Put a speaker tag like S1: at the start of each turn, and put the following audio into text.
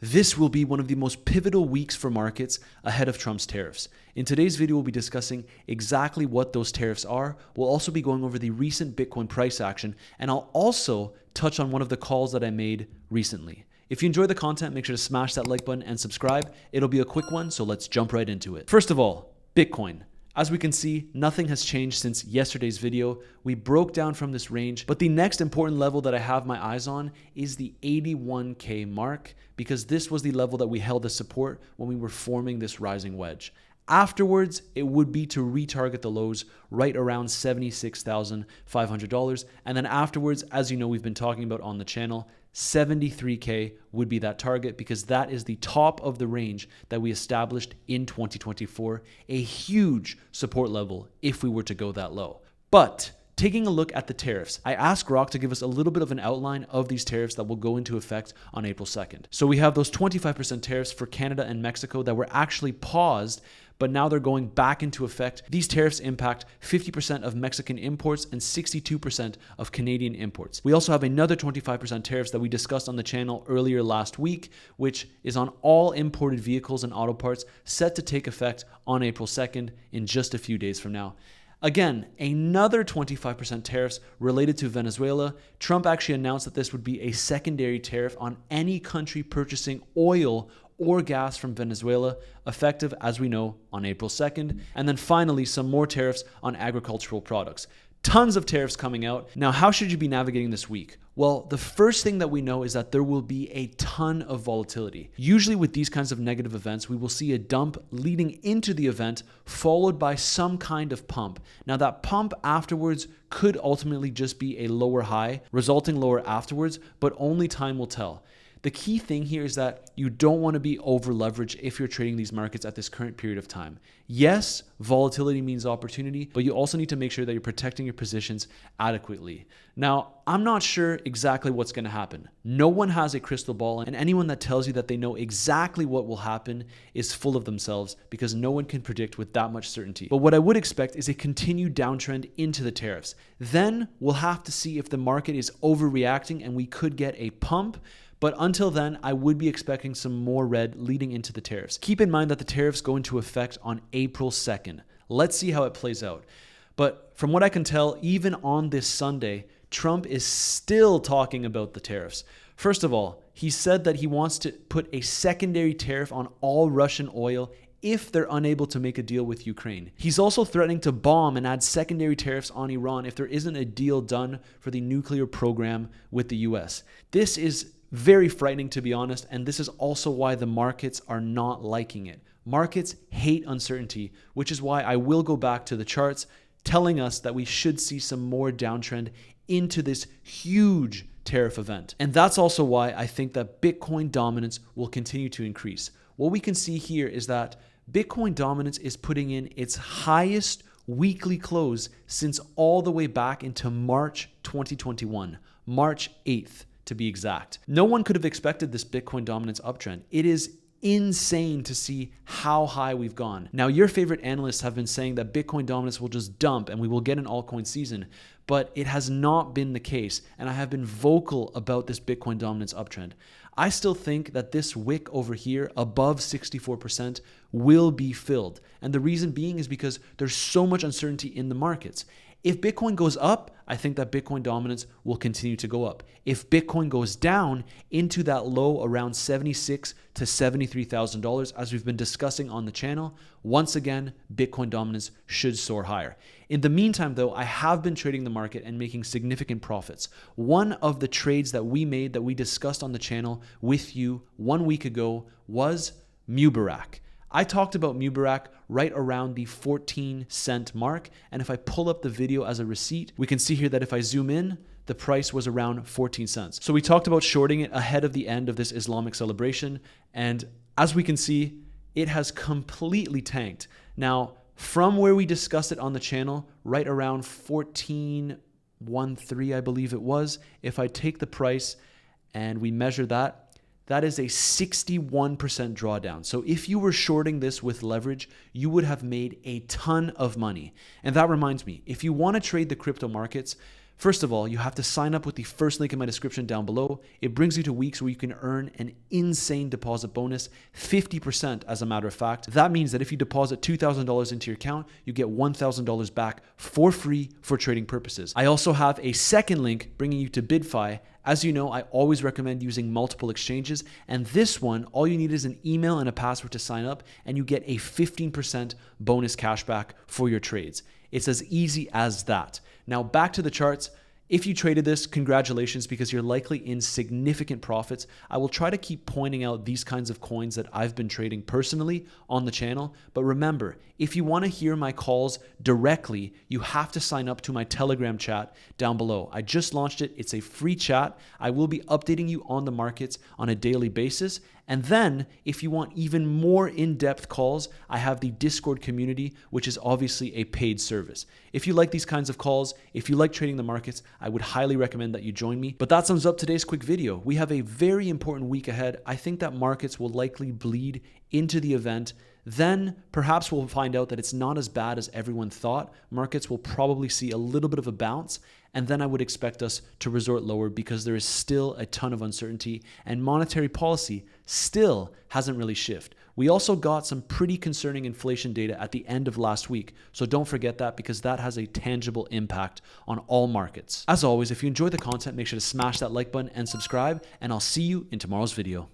S1: This will be one of the most pivotal weeks for markets ahead of Trump's tariffs. In today's video, we'll be discussing exactly what those tariffs are. We'll also be going over the recent Bitcoin price action, and I'll also touch on one of the calls that I made recently. If you enjoy the content, make sure to smash that like button and subscribe. It'll be a quick one, so let's jump right into it. First of all, Bitcoin. As we can see, nothing has changed since yesterday's video. We broke down from this range, but the next important level that I have my eyes on is the 81K mark, because this was the level that we held as support when we were forming this rising wedge. Afterwards, it would be to retarget the lows right around $76,500. And then afterwards, as you know, we've been talking about on the channel, 73K would be that target, because that is the top of the range that we established in 2024, a huge support level if we were to go that low. But taking a look at the tariffs, I asked Grok to give us a little bit of an outline of these tariffs that will go into effect on April 2nd. So we have those 25% tariffs for Canada and Mexico that were actually paused, but now they're going back into effect. These tariffs impact 50% of Mexican imports and 62% of Canadian imports. We also have another 25% tariffs that we discussed on the channel earlier last week, which is on all imported vehicles and auto parts, set to take effect on April 2nd in just a few days from now. Again, another 25% tariffs related to Venezuela. Trump actually announced that this would be a secondary tariff on any country purchasing oil or gas from Venezuela, effective, as we know, on April 2nd. And then finally, some more tariffs on agricultural products. Tons of tariffs coming out. Now, how should you be navigating this week? Well, the first thing that we know is that there will be a ton of volatility. Usually with these kinds of negative events, we will see a dump leading into the event, followed by some kind of pump. Now, that pump afterwards could ultimately just be a lower high, resulting lower afterwards, but only time will tell. The key thing here is that you don't want to be over leveraged if you're trading these markets at this current period of time. Yes, volatility means opportunity, but you also need to make sure that you're protecting your positions adequately. Now, I'm not sure exactly what's going to happen. No one has a crystal ball, and anyone that tells you that they know exactly what will happen is full of themselves, because no one can predict with that much certainty. But what I would expect is a continued downtrend into the tariffs. Then we'll have to see if the market is overreacting and we could get a pump. But until then, I would be expecting some more red leading into the tariffs. Keep in mind that the tariffs go into effect on April 2nd. Let's see how it plays out. But from what I can tell, even on this Sunday, Trump is still talking about the tariffs. First of all, he said that he wants to put a secondary tariff on all Russian oil if they're unable to make a deal with Ukraine. He's also threatening to bomb and add secondary tariffs on Iran if there isn't a deal done for the nuclear program with the US. This is very frightening, to be honest, and this is also why the markets are not liking it. Markets hate uncertainty, which is why I will go back to the charts telling us that we should see some more downtrend into this huge tariff event. And that's also why I think that Bitcoin dominance will continue to increase. What we can see here is that Bitcoin dominance is putting in its highest weekly close since all the way back into March 2021, March 8th. To be exact. No one could have expected this Bitcoin dominance uptrend. It is insane to see how high we've gone. Now, your favorite analysts have been saying that Bitcoin dominance will just dump and we will get an altcoin season, but it has not been the case, and I have been vocal about this Bitcoin dominance uptrend. I still think that this wick over here above 64% will be filled, and the reason being is because there's so much uncertainty in the markets. If Bitcoin goes up, I think that Bitcoin dominance will continue to go up. If Bitcoin goes down into that low around $76,000 to $73,000, as we've been discussing on the channel, once again, Bitcoin dominance should soar higher. In the meantime, though, I have been trading the market and making significant profits. One of the trades that we made that we discussed on the channel with you 1 week ago was Mubarak. I talked about Mubarak right around the 14-cent mark, and if I pull up the video as a receipt, we can see here that if I zoom in, the price was around 14 cents. So we talked about shorting it ahead of the end of this Islamic celebration, and as we can see, it has completely tanked. Now, from where we discussed it on the channel, right around 14.13, I believe it was, if I take the price and we measure that, that is a 61% drawdown. So if you were shorting this with leverage, you would have made a ton of money. And that reminds me, if you want to trade the crypto markets, First of all, you have to sign up with the first link in my description down below. It brings you to weeks where you can earn an insane deposit bonus, 50% as a matter of fact. That means that if you deposit $2,000 into your account, you get $1,000 back for free for trading purposes. I also have a second link bringing you to BidFi. As you know, I always recommend using multiple exchanges, and this one, all you need is an email and a password to sign up, and you get a 15% bonus cashback for your trades. It's as easy as that. Now back to the charts. If you traded this, congratulations, because you're likely in significant profits. I will try to keep pointing out these kinds of coins that I've been trading personally on the channel. But remember, if you want to hear my calls directly, you have to sign up to my Telegram chat down below. I just launched it. It's a free chat. I will be updating you on the markets on a daily basis. And then if you want even more in-depth calls, I have the Discord community, which is obviously a paid service. If you like these kinds of calls, if you like trading the markets, I would highly recommend that you join me. But that sums up today's quick video. We have a very important week ahead. I think that markets will likely bleed into the event. Then perhaps we'll find out that it's not as bad as everyone thought. Markets will probably see a little bit of a bounce, and then I would expect us to resort lower because there is still a ton of uncertainty and monetary policy still hasn't really shifted. We also got some pretty concerning inflation data at the end of last week, so don't forget that because that has a tangible impact on all markets. As always, if you enjoy the content, make sure to smash that like button and subscribe, and I'll see you in tomorrow's video.